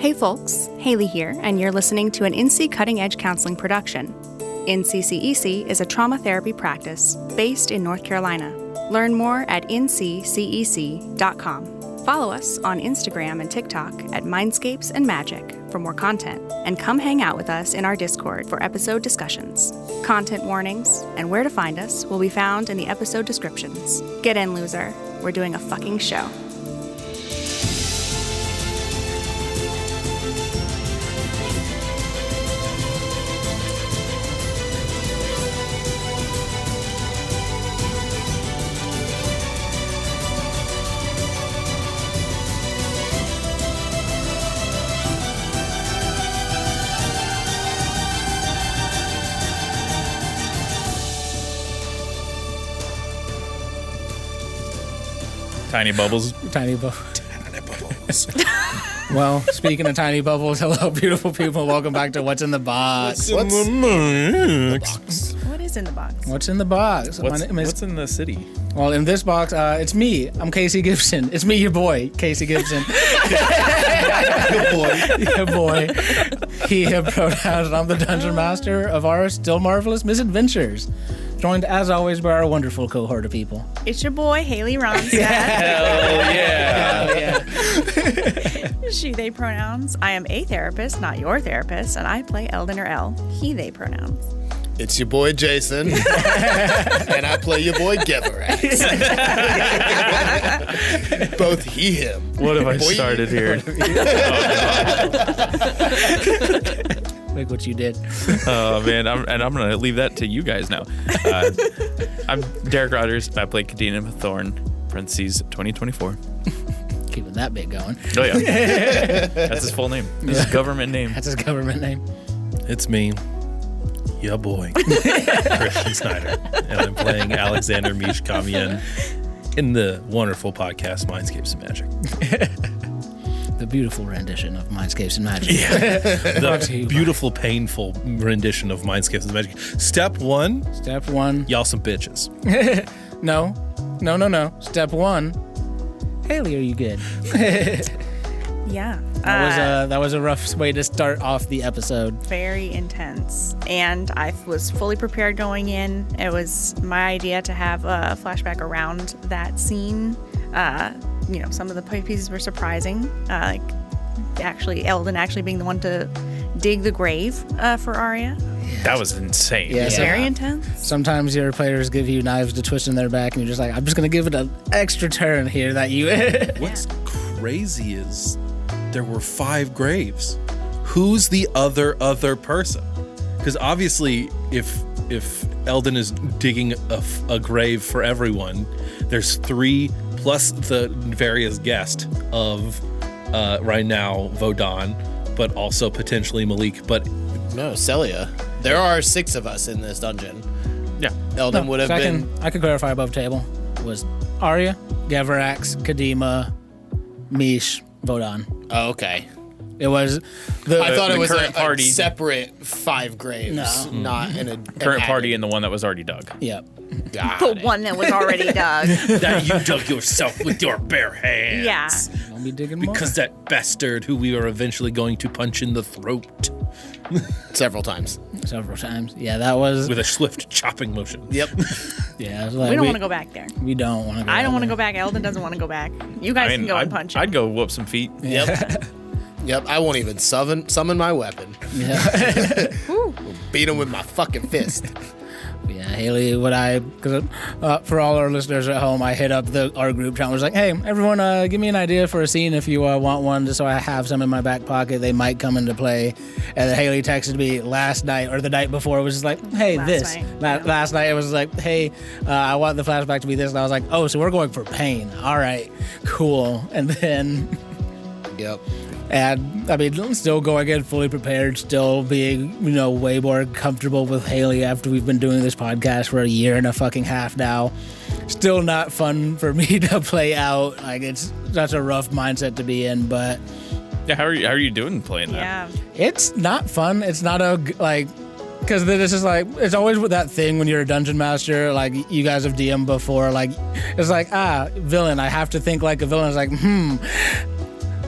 Hey folks, Haley here, and you're listening to an NC Cutting Edge Counseling production. NCCEC is a trauma therapy practice based in North Carolina. Learn more at nccec.com. Follow us on Instagram and TikTok at Mindscapes and Magic for more content, and come hang out with us in our Discord for episode discussions. Content warnings and where to find us will be found in the episode descriptions. Get in, loser. We're doing a fucking show. Tiny bubbles. Tiny bubbles. Well, speaking of tiny bubbles, hello, beautiful people. Welcome back to What's in the Box. What is in the box? What's in the box? What's in the city? Well, in this box, it's me. I'm Casey Gibson. It's me, your boy, Casey Gibson. Good boy. Your boy. He, him pronouns, and I'm the Dungeon Master of our still marvelous misadventures. Joined, as always, by our wonderful cohort of people. It's your boy, Haley Rognstad. Hell yeah. She, they pronouns. I am a therapist, not your therapist, and I play Eldon or El, he, they pronouns. It's your boy, Jason. And I play your boy, Ghevarax. Both he, him. What have I Boy. started here? Like what you did. Oh, man. I'm going to leave that to you guys now. I'm Derek Rodgers. I play Kadima Thorn, parentheses, 2024. Keeping that bit going. Oh, yeah. That's his full name. His government name. That's his government name. It's me, your boy, Christian Snyder, and I'm playing Aleksander in the wonderful podcast Mindscapes and Magic. The beautiful rendition of Mindscapes and Magic. Yeah, the beautiful, painful rendition of Mindscapes and Magic. Step one, y'all some bitches. No. Step one, Haley, are you good? Yeah. That was a rough way to start off the episode. Very intense. And I was fully prepared going in. It was my idea to have a flashback around that scene. Some of the pieces were surprising. Like Eldon actually being the one to dig the grave for Arya. That was insane. Yeah, Very intense. Sometimes your players give you knives to twist in their back, and you're just like, I'm just going to give it an extra turn here that you... What's crazy is there were 5 graves. Who's the other person? Because obviously, if Eldon is digging a grave for everyone, there's 3 plus the various guests of right now Vodon, but also potentially Malik. But No, Celia. There are 6 of us in this dungeon. Yeah. Eldon would have been... I could clarify above table. It was Arya, Ghevarax, Kadima, Mish, Vodon. Oh, okay. It was I thought it was current party. a separate 5 graves, not in a... Current party and the one that was already dug. Yep. The one that was already dug. that you dug yourself with your bare hands. Yeah. Don't be digging more. Because that bastard who we are eventually going to punch in the throat. Several times. Yeah, that was... With a swift chopping motion. Yep. Yeah, it was like, We don't want to go back there. We don't want to go I don't want to there. go back. Eldon doesn't want to go back. You guys can go and punch him. I'd go whoop some feet. Yep. Yep, I won't even summon my weapon. Yeah. Beat him with my fucking fist. Yeah, Haley, because for all our listeners at home, I hit up our group chat and was like, hey, everyone, give me an idea for a scene if you want one, just so I have some in my back pocket. They might come into play. And then Haley texted me last night or the night before. It was just like, hey, last night it was like, hey, I want the flashback to be this. And I was like, oh, so we're going for pain. All right, cool. And then... Yep. And I mean, still going in fully prepared, still being, way more comfortable with Haley after we've been doing this podcast for a year and a fucking half now. Still not fun for me to play out. Like, it's such a rough mindset to be in, but... Yeah, how are you doing playing that? Yeah. It's not fun. It's not because this is like, it's always with that thing when you're a dungeon master, like you guys have DM'd before, like, it's like, villain, I have to think like a villain. It's like,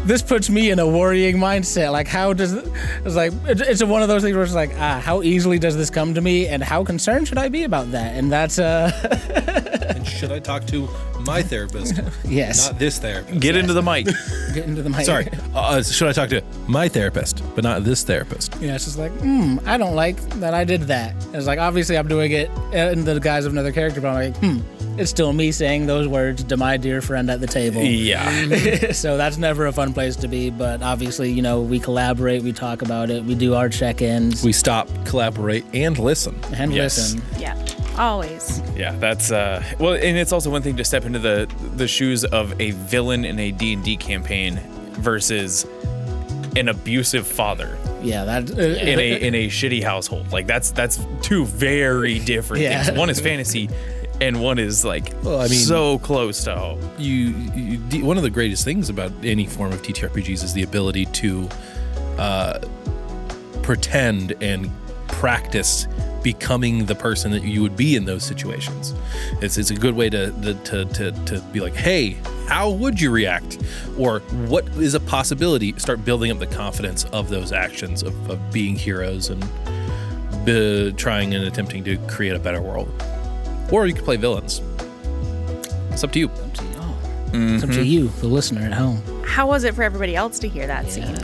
this puts me in a worrying mindset. Like, how does it's like it's one of those things where it's like, how easily does this come to me, and how concerned should I be about that? And that's And should I talk to my therapist? Yes. Not this therapist. Get into the mic. Get into the mic. Sorry. Should I talk to my therapist, but not this therapist? Yeah, it's just like, I don't like that I did that. It's like, obviously I'm doing it in the guise of another character, but I'm like, it's still me saying those words to my dear friend at the table. Yeah. So that's never a fun place to be, but obviously, we collaborate, we talk about it, we do our check-ins. We stop, collaborate, and listen. And Yes. listen. Yeah, always. Yeah, that's well, and it's also one thing to step into the shoes of a villain in a D&D campaign versus an abusive father Yeah, that in a shitty household. Like that's two very different Yeah. things. One is fantasy, and one is like so close to home. One of the greatest things about any form of TTRPGs is the ability to pretend and practice becoming the person that you would be in those situations. It's a good way to be like, hey, how would you react? Or what is a possibility? Start building up the confidence of those actions of being heroes and trying and attempting to create a better world. Or you can play villains. It's up to you. It's up to you, the listener at home. How was it for everybody else to hear that scene?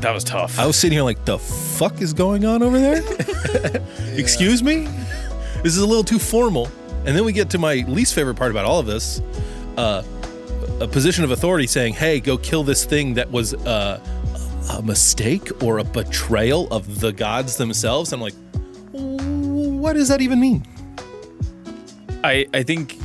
That was tough. I was sitting here like, the fuck is going on over there? Excuse me? This is a little too formal. And then we get to my least favorite part about all of this. A position of authority saying, hey, go kill this thing that was a mistake or a betrayal of the gods themselves. I'm like, what does that even mean? I think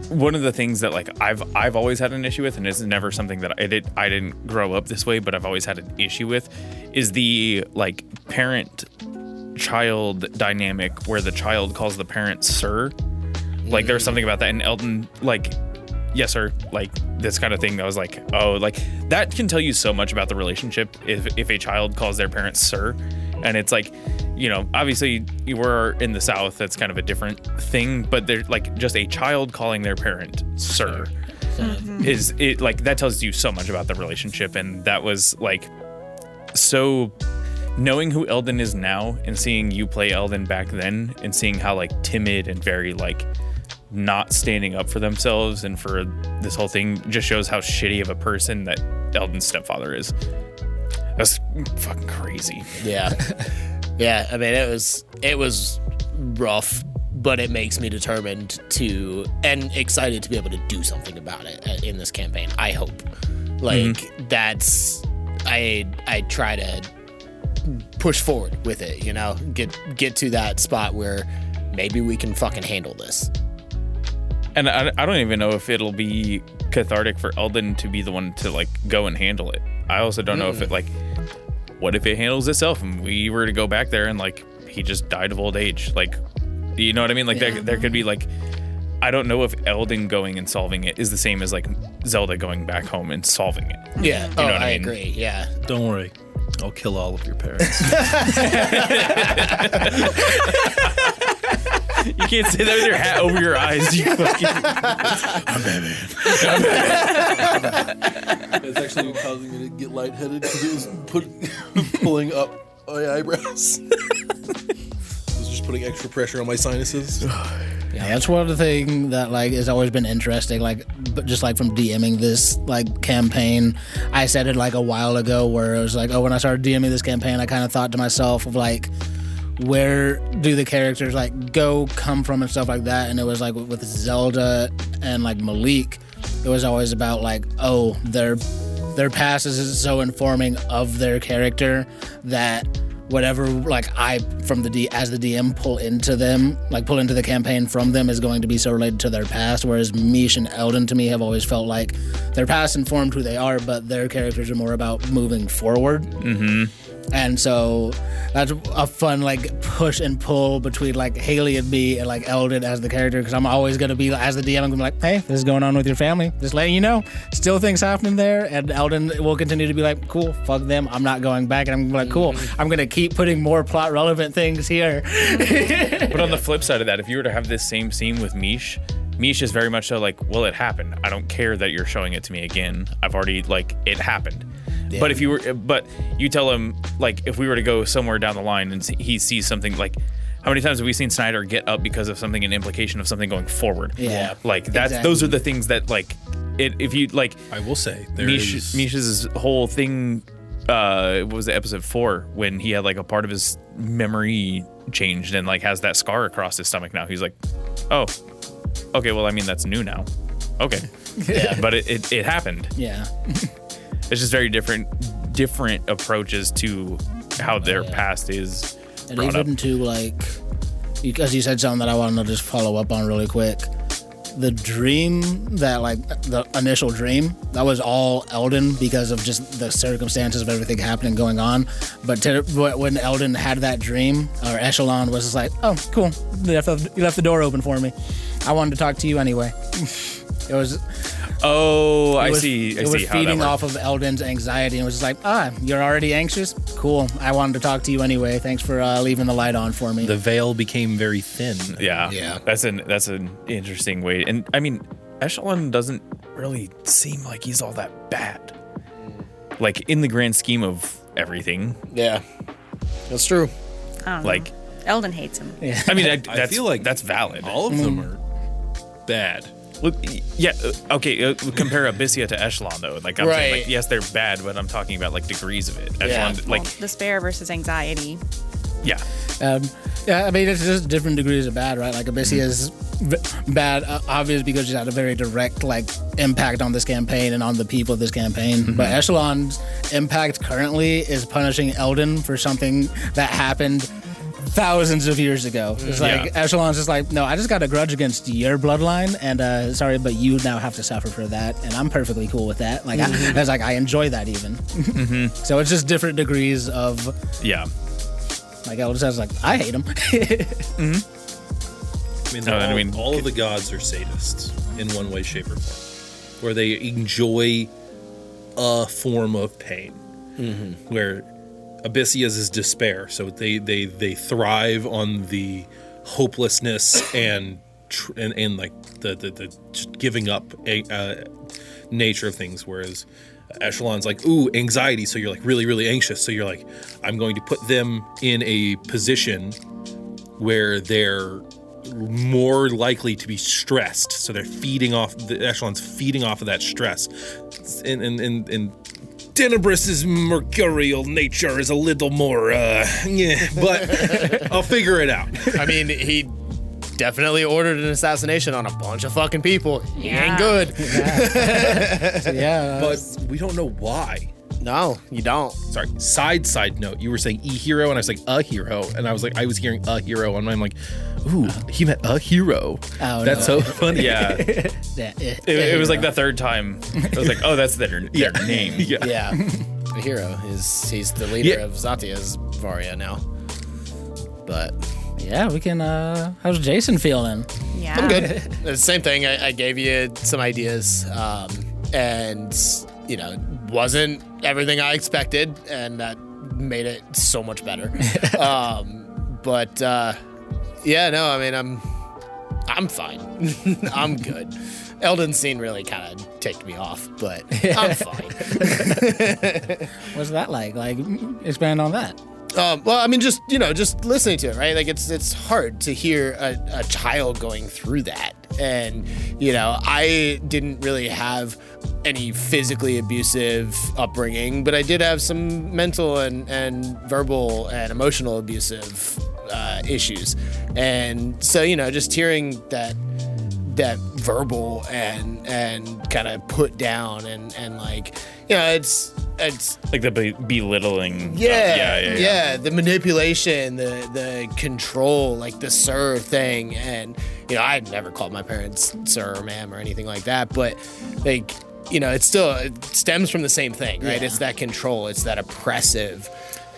one of the things that like I've always had an issue with, and it's never something that I didn't grow up this way, but I've always had an issue with, is the like parent-child dynamic where the child calls the parent sir. Like there's something about that in Eldon, like, yes sir, like this kind of thing that was like, oh, like that can tell you so much about the relationship if a child calls their parents sir. And it's like, obviously you were in the South, that's kind of a different thing, but they're like just a child calling their parent sir is it like that tells you so much about the relationship. And that was like, so knowing who Eldon is now and seeing you play Eldon back then and seeing how like timid and very like not standing up for themselves and for this whole thing just shows how shitty of a person that Eldon's stepfather is. That's fucking crazy. Yeah. Yeah, I mean, it was rough, but it makes me determined to and excited to be able to do something about it in this campaign. I hope. Like that's I try to push forward with it, get to that spot where maybe we can fucking handle this. And I don't even know if it'll be cathartic for Eldon to be the one to like go and handle it. I also don't know if it like, what if it handles itself and we were to go back there and like he just died of old age? Like, you know what I mean? Like there could be like, I don't know if Eldon going and solving it is the same as like Zelda going back home and solving it. Yeah. You know what I mean? agree. Yeah. Don't worry. I'll kill all of your parents. You can't say that with your hat over your eyes. You fucking. I'm Batman. It's actually causing me to get lightheaded because it was pulling up my eyebrows. It was just putting extra pressure on my sinuses. Yeah, that's one of the things that like has always been interesting. Like, but just like from DMing this like campaign, I said it like a while ago where it was like, oh, when I started DMing this campaign, I kind of thought to myself of like, where do the characters like come from and stuff like that. And it was like with Zelda and like Malik, it was always about like, oh, their past is so informing of their character that whatever like I from as the DM pull into the campaign from them is going to be so related to their past. Whereas Mish and Eldon to me have always felt like their past informed who they are, but their characters are more about moving forward. And so that's a fun like push and pull between like Haley and me and like Eldon as the character, because I'm always going to be, as the DM, I'm going to be like, hey, this is going on with your family. Just letting you know. Still things happening there. And Eldon will continue to be like, cool, fuck them. I'm not going back. And I'm like, cool, I'm going to keep putting more plot relevant things here. But on the flip side of that, if you were to have this same scene with Mish, Mish is very much so like, well, it happened. I don't care that you're showing it to me again. I've already, like, it happened. Yeah. But you tell him, like, if we were to go somewhere down the line and he sees something, like, how many times have we seen Snyder get up because of something, an implication of something going forward? Yeah. Like, those are the things that, like, if you, like, I will say, Mish's whole thing, what was it, episode 4, when he had, like, a part of his memory changed and, like, has that scar across his stomach now. He's like, oh, okay, well, I mean, that's new now. Okay. Yeah. But it happened. Yeah. It's just very different approaches to how their past is And brought even up. to, like, because you said something that I wanted to just follow up on really quick. The dream that, like, the initial dream, that was all Eldon because of just the circumstances of everything happening going on. But when Eldon had that dream, or Echelon was just like, oh, cool, you left the door open for me. I wanted to talk to you anyway. It was... Oh, I see. It was feeding off of Eldon's anxiety and was just like, you're already anxious? Cool. I wanted to talk to you anyway. Thanks for leaving the light on for me. The veil became very thin. Yeah. That's an interesting way. And I mean, Echelon doesn't really seem like he's all that bad. Like, in the grand scheme of everything. Yeah. That's true. I don't Like, know. Eldon hates him. Yeah. I mean, I feel like that's valid. All of them are bad. Look, yeah, okay, compare Abyssia to Echelon, though. Like, I'm saying, like, yes, they're bad, but I'm talking about, like, degrees of it. Echelon, like, Well, despair versus anxiety. yeah. Yeah, I mean, it's just different degrees of bad, right? Like, Abyssia is bad, obvious, because she's had a very direct, like, impact on this campaign and on the people of this campaign. But Echelon's impact currently is punishing Eldon for something that happened thousands of years ago. It's like Echelon's just like, no, I just got a grudge against your bloodline, and sorry, but you now have to suffer for that, and I'm perfectly cool with that. Like, I was like, I enjoy that even. So it's just different degrees of. Yeah. Like Eldon says, like, I hate him. I mean, all of the gods are sadists in one way, shape, or form, where they enjoy a form of pain. Where Abyssia's is despair, so they thrive on the hopelessness and like the just giving up nature of things, whereas Echelon's like, ooh, anxiety, so you're like really, really anxious, so you're like, I'm going to put them in a position where they're more likely to be stressed, so they're feeding off, the Echelon's feeding off of that stress, and Tenebrous' mercurial nature is a little more, but I'll figure it out. I mean, he definitely ordered an assassination on a bunch of fucking people. He ain't good. But we don't know why. No, you don't. Sorry, side note, you were saying e-hero, and I was like, a hero, and I was hearing a hero, and I'm like, ooh, he meant a hero. Oh, that's so funny. Yeah. It was like the third time. I was like, oh, that's their name. Yeah. The hero he's the leader of Zatia's Varia now. But yeah, we can. How's Jason feeling? Yeah. I'm good. It's the same thing. I gave you some ideas, and wasn't everything I expected, and that made it so much better. But yeah, no, I mean, I'm fine. I'm good. Eldon's scene really kind of ticked me off, but I'm fine. What's that like? Like, expand on that. Well, I mean, just listening to it, right? Like, it's hard to hear a child going through that. And, I didn't really have any physically abusive upbringing, but I did have some mental and verbal and emotional abusive issues. And so, just hearing that verbal and kind of put down and like, it's like the belittling. Yeah. The manipulation, the control, like the sir thing. And, I'd never called my parents sir or ma'am or anything like that, but like, it stems from the same thing, right? Yeah. It's that control, it's that oppressive.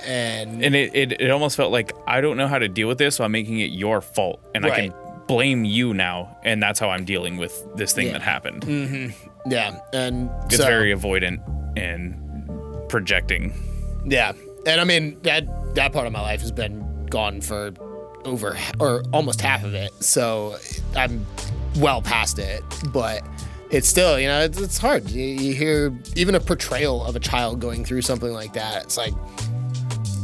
And it almost felt like, I don't know how to deal with this, so I'm making it your fault. And I can blame you now, and that's how I'm dealing with this thing that happened. Mm-hmm. Yeah. And it's very avoidant and projecting. Yeah. And I mean, that part of my life has been gone for over or almost half of it. So I'm well past it, but it's still, it's hard. You hear even a portrayal of a child going through something like that. It's like,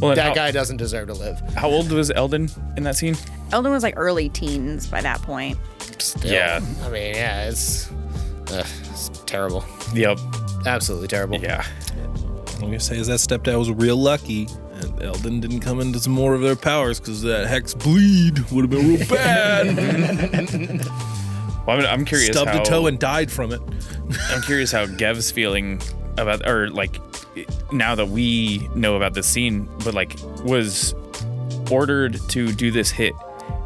that guy doesn't deserve to live. How old was Eldon in that scene? Eldon was like early teens by that point. Still, Yeah. I mean, yeah, it's terrible. Yep. Absolutely terrible. Yeah. All I'm gonna say is that stepdad was real lucky, and Eldon didn't come into some more of their powers because that hex bleed would have been real bad. Well, I'm curious. Stubbed a toe and died from it. I'm curious how Gev's feeling about, or like, now that we know about this scene, but like, was ordered to do this hit,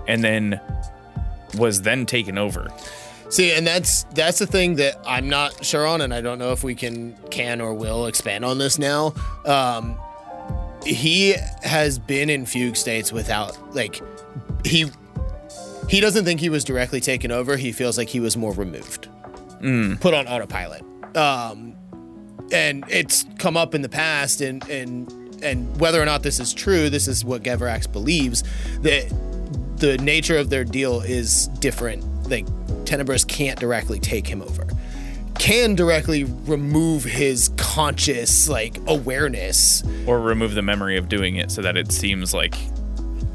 and then was then taken over. See, and that's the thing that I'm not sure on, and I don't know if we can or will expand on this now. He has been in fugue states without, like, he doesn't think he was directly taken over. He feels like he was more removed, put on autopilot. And it's come up in the past, and whether or not this is true, this is what Ghevarax believes, that the nature of their deal is different. Like, Tenebris can't directly take him over, can directly remove his conscious, like, awareness. Or remove the memory of doing it so that it seems like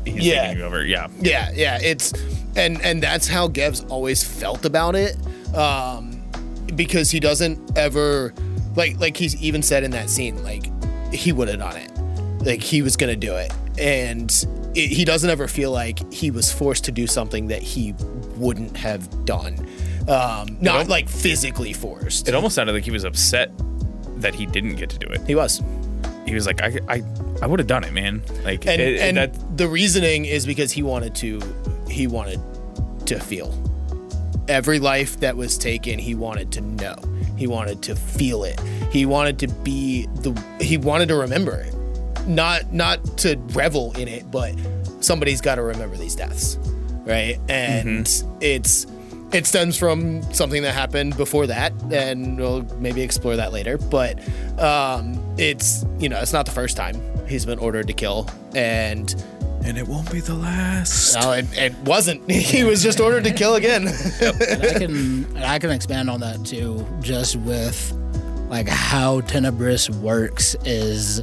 he's taking over. Yeah. Yeah. It's, and that's how Gev's always felt about it. Because he doesn't ever, like he's even said in that scene, like, he would have done it. Like, he was going to do it. And he doesn't ever feel like he was forced to do something that he wouldn't have done. Not like physically forced. It almost sounded like he was upset that he didn't get to do it. He was. He was like, I would have done it, man. Like, and that, the reasoning is because he wanted to feel. Every life that was taken, he wanted to know. He wanted to feel it. He wanted to he wanted to remember it. Not to revel in it, but somebody's got to remember these deaths, right? And it stems from something that happened before that, and we'll maybe explore that later. But it's not the first time he's been ordered to kill, and it won't be the last. No, it wasn't. He was just ordered to kill again. And I can expand on that too, just with like how Tenebris works is.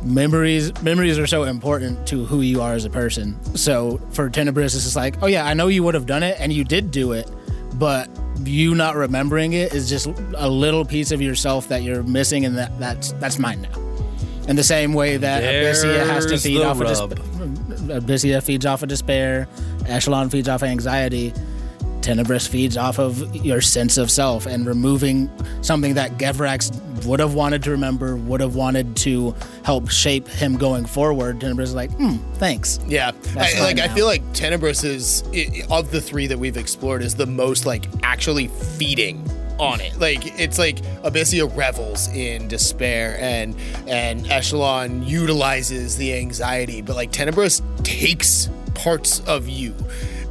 Memories are so important to who you are as a person. So for Tenebris, it's just like, oh yeah, I know you would have done it and you did do it, but you not remembering it is just a little piece of yourself that you're missing, and that's mine now. In the same way that Abyssia has to feed off of Abyssia feeds off of despair, Echelon feeds off of anxiety, Tenebris feeds off of your sense of self, and removing something that Ghevarax would have wanted to remember, would have wanted to help shape him going forward. Tenebris is like, thanks. Yeah. I feel like Tenebris is, of the three that we've explored, is the most like actually feeding on it. Like, it's like Abyssia revels in despair, and Echelon utilizes the anxiety, but like Tenebris takes parts of you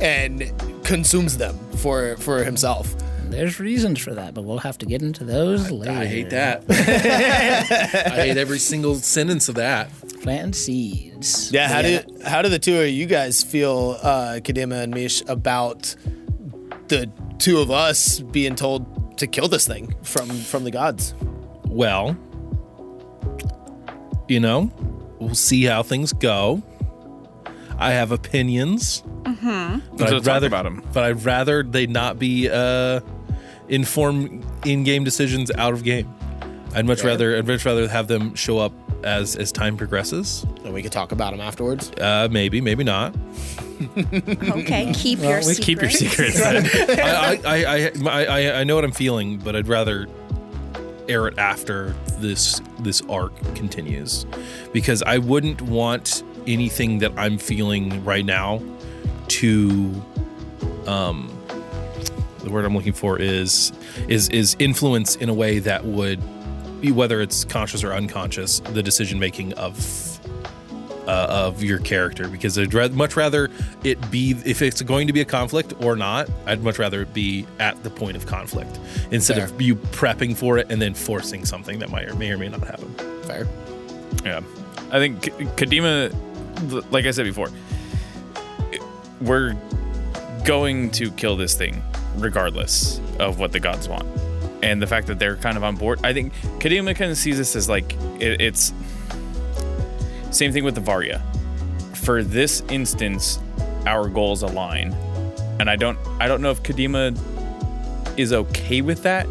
and consumes them for himself. There's reasons for that, but we'll have to get into those later. I hate that. I hate every single sentence of that. Planting seeds. Yeah, how do the two of you guys feel, Kadima and Mish, about the two of us being told to kill this thing from the gods? Well, we'll see how things go. I have opinions. But I'd rather about them. But I'd rather they not be informed in-game decisions out of game. I'd much rather have them show up as time progresses. And we could talk about them afterwards. Maybe not. Okay, keep your secrets. Keep your secrets. I know what I'm feeling, but I'd rather air it after this arc continues, because I wouldn't want anything that I'm feeling right now to the word I'm looking for is influence in a way that would be, whether it's conscious or unconscious, the decision making of your character, because I'd much rather it be, if it's going to be a conflict or not, I'd much rather it be at the point of conflict instead of you prepping for it and then forcing something that may or may not happen. Fair. Yeah. I think Kadima, like I said before, we're going to kill this thing. regardless of what the gods want. And the fact that they're kind of on board, I think Kadima kind of sees this as like it's same thing with the Varya. For this instance, our goals align, and I don't know if Kadima is okay with that,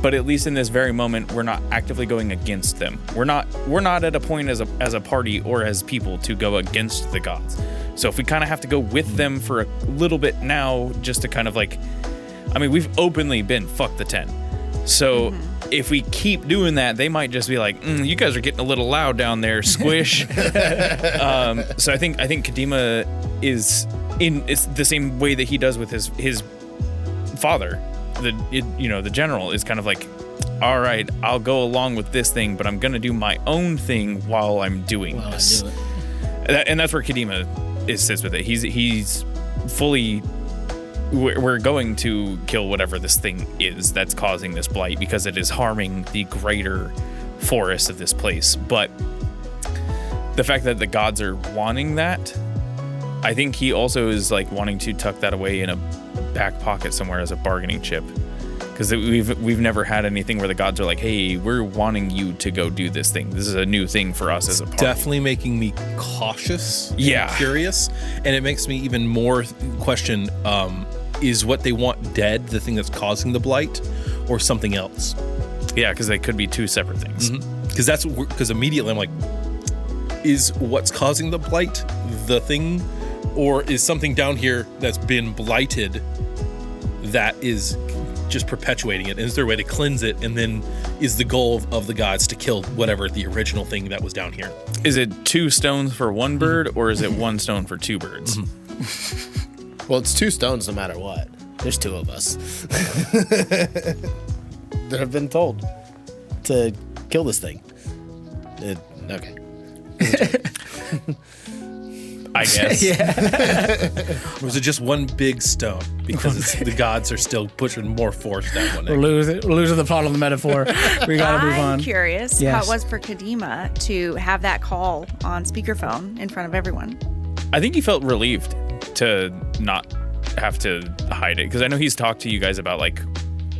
but at least in this very moment, we're not actively going against them. We're not at a point as a party or as people to go against the gods. So if we kind of have to go with them for a little bit now, just to kind of like, I mean, we've openly been fuck the 10. So if we keep doing that, they might just be like, you guys are getting a little loud down there, squish. So I think Kadima is it's the same way that he does with his father. The general is kind of like, all right, I'll go along with this thing, but I'm gonna do my own thing while I'm doing this. And that's where Kadima sits with it. He's fully, we're going to kill whatever this thing is that's causing this blight, because it is harming the greater forest of this place. But the fact that the gods are wanting that, I think he also is like wanting to tuck that away in a back pocket somewhere as a bargaining chip, because we've never had anything where the gods are like, hey, we're wanting you to go do this thing. This is a new thing for us as a party. Definitely making me cautious, yeah, and curious, and it makes me even more question, is what they want dead the thing that's causing the blight, or something else? Yeah, because they could be two separate things. Because immediately I'm like, is what's causing the blight the thing, or is something down here that's been blighted that is just perpetuating it? And is there a way to cleanse it? And then is the goal of the gods to kill whatever the original thing that was down here? Is it 2 stones for one bird, or is it 1 stone for 2 birds? Well, it's 2 stones no matter what. There's 2 of us that have been told to kill this thing. Okay. I guess. Or is it just one big stone? Because the gods are still pushing more force down one We're end. losing the plot of the metaphor. We gotta move on. I'm curious how Yes. it was for Kadima to have that call on speakerphone in front of everyone. I think he felt relieved to not have to hide it, because I know he's talked to you guys about like,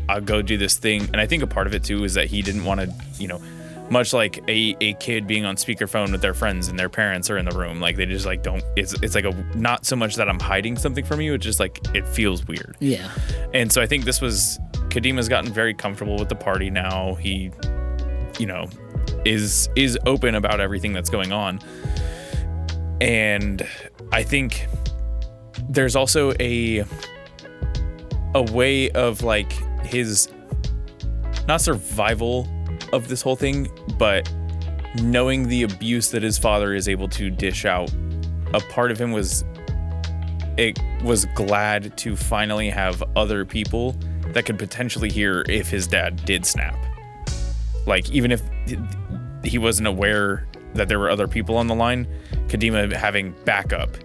I'll go do this thing, and I think a part of it too is that he didn't want to, much like a kid being on speakerphone with their friends and their parents are in the room, like they just like don't, it's like not so much that I'm hiding something from you, it's just like it feels weird. Yeah. And so I think Kadima's gotten very comfortable with the party now. He is open about everything that's going on, and I think there's also a way of like his not survival of this whole thing, but knowing the abuse that his father is able to dish out. A part of him was glad to finally have other people that could potentially hear if his dad did snap. Like, even if he wasn't aware that there were other people on the line, Kadima having backup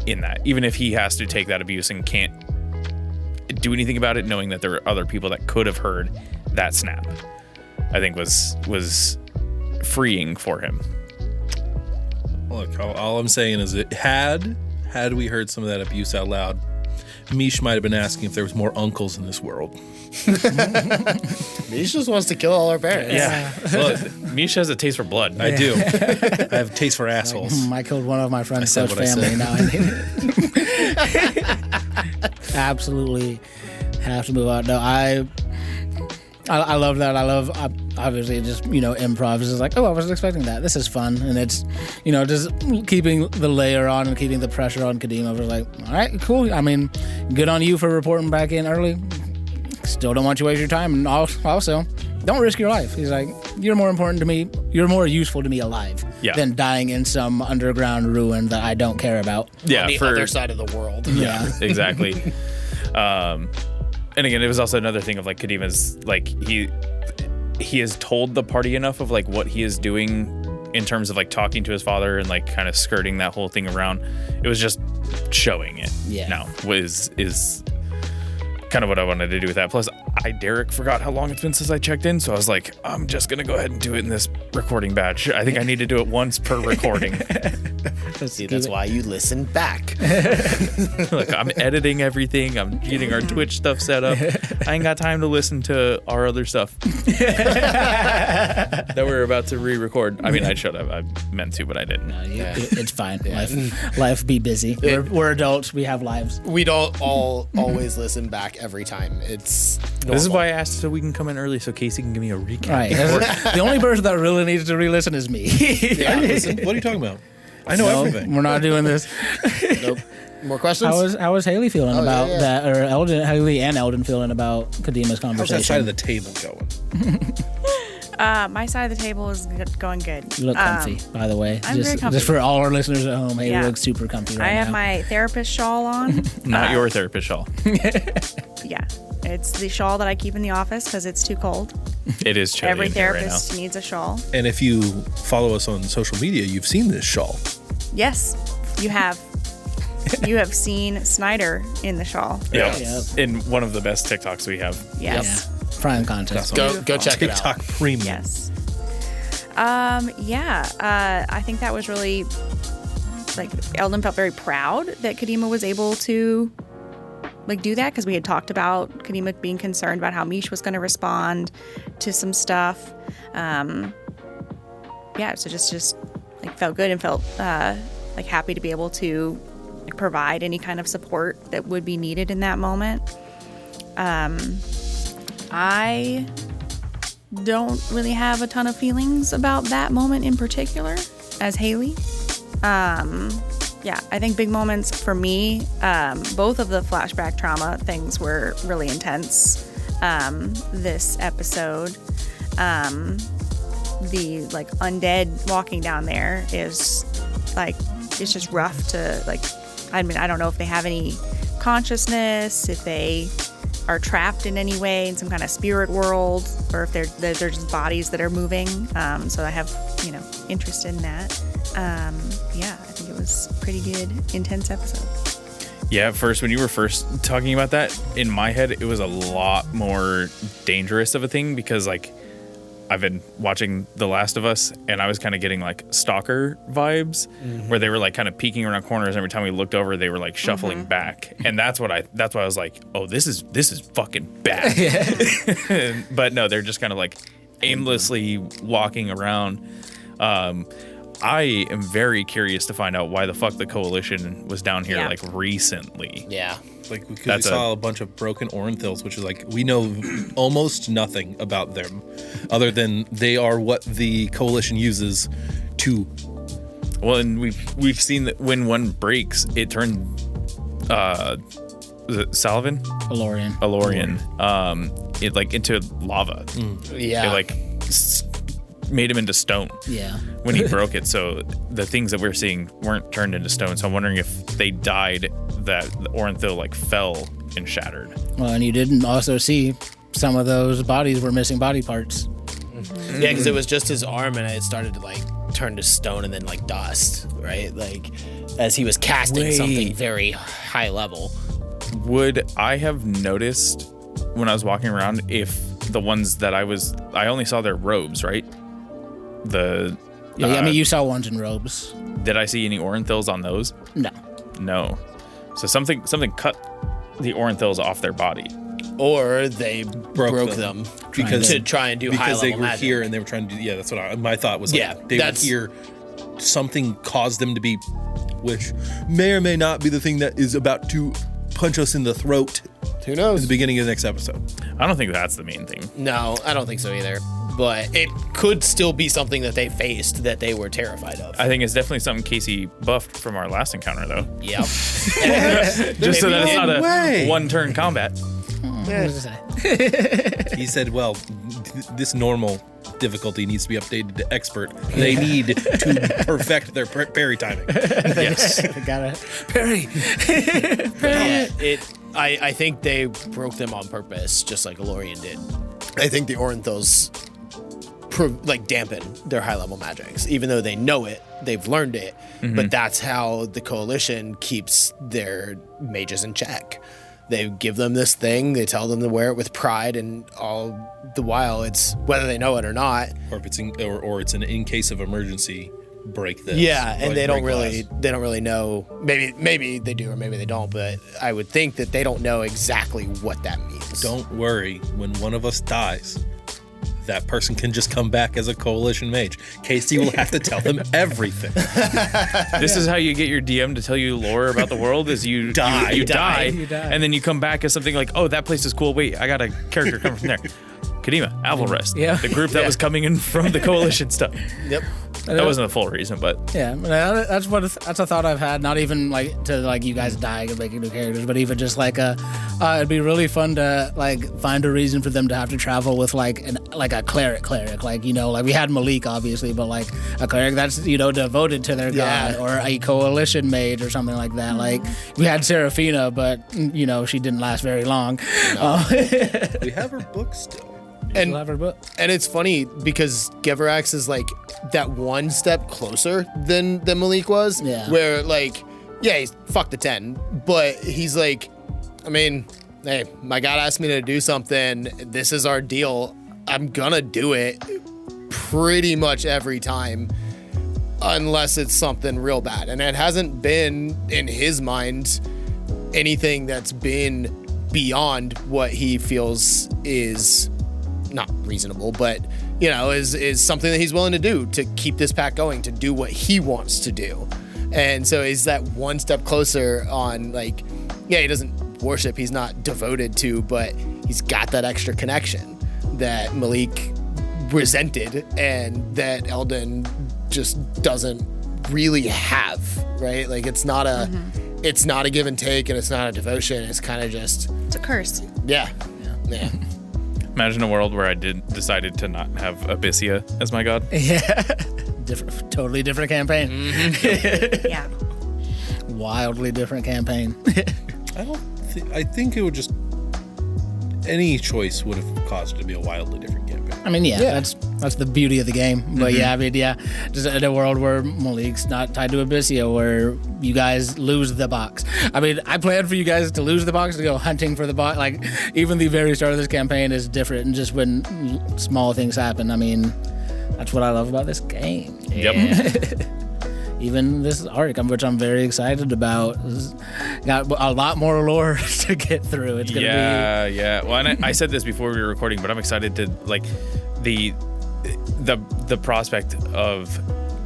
in that, even if he has to take that abuse and can't do anything about it, knowing that there were other people that could have heard that snap, I think was freeing for him. Look, all I'm saying is that had we heard some of that abuse out loud, Mish might have been asking if there was more uncles in this world. Mish just wants to kill all our parents. Yeah. Well, Misha has a taste for blood. I do. I have a taste for assholes. I killed one of my friend's I said close what I family. said. Now I need it. Absolutely have to move on. No, I love that. I love, obviously, just, improv. It's just like, oh, I wasn't expecting that. This is fun. And it's, just keeping the layer on and keeping the pressure on Kadima. I was like, all right, cool. I mean, good on you for reporting back in early. Still don't want you to waste your time. And also, don't risk your life. He's like, you're more important to me. You're more useful to me alive than dying in some underground ruin that I don't care about. Yeah, On the other side of the world. Yeah. Exactly. And again, it was also another thing of like Kadima's like he has told the party enough of like what he is doing in terms of like talking to his father and like kind of skirting that whole thing around. It was just showing it. Yeah. Now is kind of what I wanted to do with that. Plus, Derek forgot how long it's been since I checked in, so I was like, I'm just gonna go ahead and do it in this recording batch. I think I need to do it once per recording. See, that's why you listen back. Look, I'm editing everything. I'm getting our Twitch stuff set up. I ain't got time to listen to our other stuff that we're about to re-record. I mean, I should have. I meant to, but I didn't. It's fine. Life be busy. We're adults. We have lives. We don't all always listen back every time. It's normal. This is why I asked so we can come in early so Casey can give me a recap. Right. The only person that really needs to re-listen is me. Listen, what are you talking about? I know everything. We're not doing this. Nope. More questions? How was Haley feeling about that, or Haley and Eldon feeling about Kadima's conversation? How's that side of the table going? My side of the table is going good. You look comfy, by the way. I'm very comfy. Just for all our listeners at home, Haley Yeah. looks super comfy right I have now. my therapist shawl on. Not your therapist shawl. Yeah. It's the shawl that I keep in the office because it's too cold. It is chilly Every in here right now. therapist needs a shawl. And if you follow us on social media, you've seen this shawl. Yes, you have. You have seen Snyder in the shawl. Yeah. Yep. In one of the best TikToks we have. Yes. Prime contest. Go check it out. TikTok premium. Yes. I think that was really, like, Eldon felt very proud that Kadima was able to, like, do that because we had talked about Kadima being concerned about how Mish was going to respond to some stuff. So just like felt good and felt like happy to be able to like provide any kind of support that would be needed in that moment. I don't really have a ton of feelings about that moment in particular as Haley. I think big moments for me, both of the flashback trauma things were really intense this episode. The like undead walking down there is like, it's just rough to like, I mean, I don't know if they have any consciousness, if they are trapped in any way in some kind of spirit world, or if they're just bodies that are moving. So I have, interest in that. I think it was a pretty good, intense episode. Yeah, at first, when you were first talking about that, in my head, it was a lot more dangerous of a thing because, like, I've been watching The Last of Us, and I was kind of getting, like, stalker vibes, where they were, like, kind of peeking around corners. Every time we looked over, they were, like, shuffling back. And that's why I was like, oh, this is fucking bad. But no, they're just kind of, like, aimlessly walking around. I am very curious to find out why the fuck the Coalition was down here, like, recently. Yeah. Like, because we saw a bunch of broken Orenthils, which is like, we know almost nothing about them other than they are what the Coalition uses to. Well, and we've seen that when one breaks, it turned was it Alorian, it like into lava. Yeah. It like made him into stone. Yeah. When he broke it, so the things that we're seeing weren't turned into stone. So I'm wondering if they died, that the Orenthil like fell and shattered. Well, and you didn't also see some of those bodies were missing body parts. Yeah, because it was just his arm, and it started to like turn to stone and then like dust, right? Like as he was casting something very high level. Would I have noticed when I was walking around if the ones that I only saw their robes, right? I mean, you saw ones in robes. Did I see any Orenthils on those? No. So something cut the Orenthils off their body. Or they broke them because to try and do high level they were magic. here and they were trying to do. Yeah, that's what my thought was. Like, they were here. Something caused them to be, which may or may not be the thing that is about to punch us in the throat. Who knows? In the beginning of the next episode. I don't think that's the main thing. No, I don't think so either. But it could still be something that they faced that they were terrified of. I think it's definitely something Casey buffed from our last encounter, though. Yep. Just so that it's not a one-turn combat. He said, well, this normal difficulty needs to be updated to expert. They need to perfect their parry timing. Yes. Gotta parry. Yeah, I think they broke them on purpose, just like Alorian did. I think the Orenthils dampen their high level magics, even though they know it, they've learned it. But that's how the Coalition keeps their mages in check. They give them this thing. They tell them to wear it with pride, and all the while, it's whether they know it or not. Or if it's in case of emergency, break this. Yeah, and Like, they don't break really know. Maybe they do, or maybe they don't. But I would think that they don't know exactly what that means. Don't worry. When one of us dies, that person can just come back as a coalition mage. Casey will have to tell them everything. This is how you get your DM to tell you lore about the world: is you Die. you die, You die. and then you come back as something like, oh, that place is cool. Wait, I got a character coming from there. Kadima, Alvarez, Yeah. the group that was coming in from the coalition stuff. Yep. That wasn't the full reason, but Yeah, that's a thought I've had. Not even like to like you guys dying and making new characters, but even just like it'd be really fun to like find a reason for them to have to travel with like a cleric, like like we had Malik obviously, but like a cleric that's devoted to their god, or a coalition mage or something like that. Like we had Serafina, but she didn't last very long. We have her book still. And We'll have her book. And it's funny because Ghevarax is like that one step closer than Malik was. Yeah. Where like, yeah, he's fuck the 10, but he's like, I mean, hey, my God asked me to do something. This is our deal. I'm gonna do it pretty much every time, unless it's something real bad. And it hasn't been in his mind anything that's been beyond what he feels is not reasonable, but is something that he's willing to do to keep this pack going, to do what he wants to do. And so he's that one step closer on like, yeah, he doesn't worship, he's not devoted to, but he's got that extra connection that Malik resented and that Eldon just doesn't really have, right? Like it's not a give and take, and it's not a devotion. It's kind of just, It's a curse. yeah. imagine a world where I decided to not have Abyssia as my god. Yeah, totally different campaign. Yeah. Wildly different campaign. I think it would just any choice would have caused it to be a wildly different campaign. I mean, that's the beauty of the game. But just in a world where Malik's not tied to Abyssia, where you guys lose the box. I mean, I planned for you guys to lose the box, to go hunting for the box. Like, even the very start of this campaign is different, and just when small things happen, I mean, that's what I love about this game. Yep. Even this arc, which I'm very excited about, got a lot more lore to get through. It's gonna be Well, and I said this before we were recording, but I'm excited to like the prospect of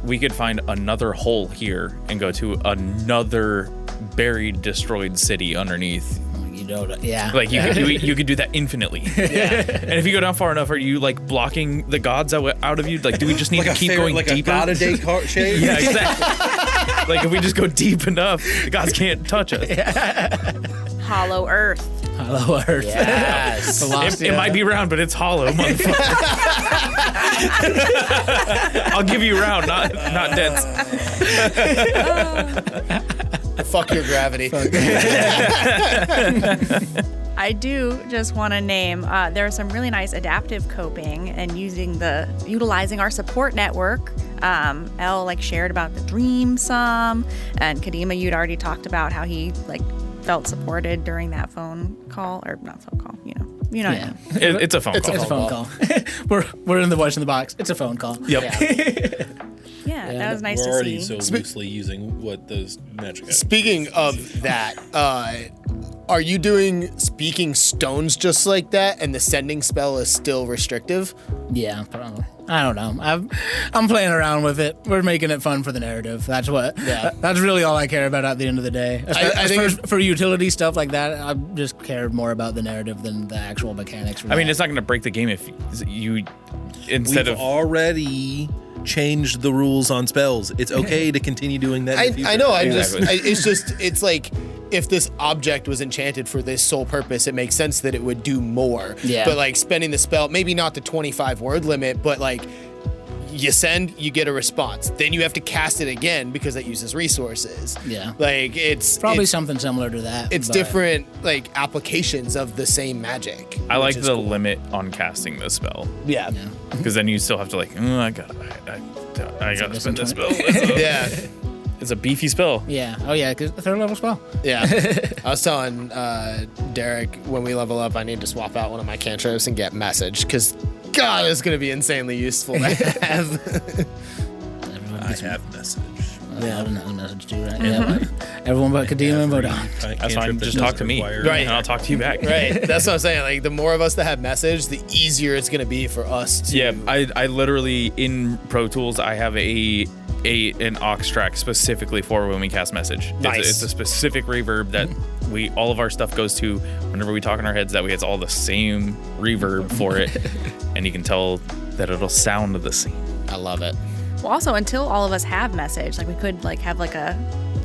we could find another hole here and go to another buried, destroyed city underneath. Like you could do that infinitely. Yeah. And if you go down far enough, are you like blocking the gods out of you? Like, do we just need to keep going like deeper? A God a day shape? Yeah, exactly. Like if we just go deep enough, the gods can't touch us. Hollow Earth. Hollow Earth. Yes. It might be round, but it's hollow, motherfucker. I'll give you round, not dense. Fuck your gravity. I do just want to name there's some really nice adaptive coping and utilizing our support network. Elle shared about the dream some, and Kadima, you'd already talked about how he felt supported during that phone call, or not phone call, you know what I mean. It's a phone call. It's a phone call. we're in the voice in the box. It's a phone call. Yep. Yeah, that was nice We're to already see. so loosely using what those magic. Speaking of that, are you doing speaking stones just like that, and the sending spell is still restrictive? Yeah, probably. I don't know. I'm playing around with it. We're making it fun for the narrative. That's what. Yeah. That's really all I care about at the end of the day. I think for utility stuff like that, I just care more about the narrative than the actual mechanics. I mean, it's not going to break the game if you instead We've of already changed the rules on spells. It's okay to continue doing that. In the future. I know. Exactly. It's like if this object was enchanted for this sole purpose, it makes sense that it would do more. Yeah. But spending the spell, maybe not the 25 word limit, but you send, you get a response. Then you have to cast it again because that uses resources. Yeah. It's probably something similar to that. It's but different applications of the same magic. I like which is the cool. limit on casting the spell, Yeah. because then you still have to I gotta spend this spell. Yeah. It's a beefy spell. Yeah. Oh yeah, because third level spell. Yeah. I was telling Derek when we level up, I need to swap out one of my cantrips and get message because God, it's going to be insanely useful to have. I have message. Yeah, Eldon has a message too, right? Yeah. Everyone but Kadima and Vodon. That's fine. Just talk to me. Right. And I'll talk to you back. Right. That's what I'm saying. Like, the more of us that have message, the easier it's going to be for us to. Yeah, I literally, in Pro Tools, I have an aux track specifically for when we cast message. Nice. It's a specific reverb that all of our stuff goes to whenever we talk in our heads. That way it's all the same reverb for it. And you can tell that it'll sound the same. I love it. Well, also, until all of us have message, like we could like have like a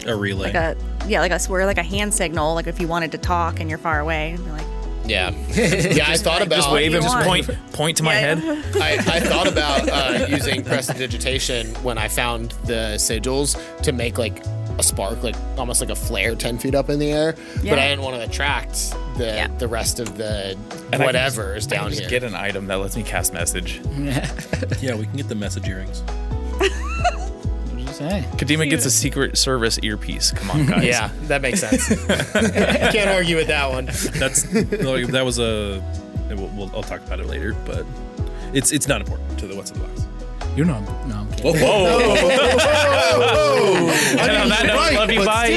relay. like a hand signal, like if you wanted to talk and you're far away, be like, Yeah. Yeah, I thought about Just wave and just want. point to my Yeah. head. I thought about using prestidigitation when I found the sigils to make like a spark, like almost like a flare 10 feet up in the air. Yeah. But I didn't want to attract the rest of the And I whatever is can down just here. get an item that lets me cast message. Yeah, we can get the message earrings. What did you say? Kadima gets a Secret Service earpiece. Come on, guys. Yeah, that makes sense. Can't argue with that one. That was a. I'll talk about it later, but it's not important to the what's in the box. You're not. No, I'm kidding. Whoa. And on that note, love you, bye.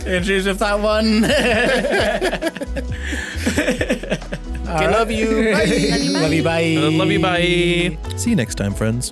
Introduce if that one. I love you. Bye. Love you, bye. Love you, bye. See you next time, friends.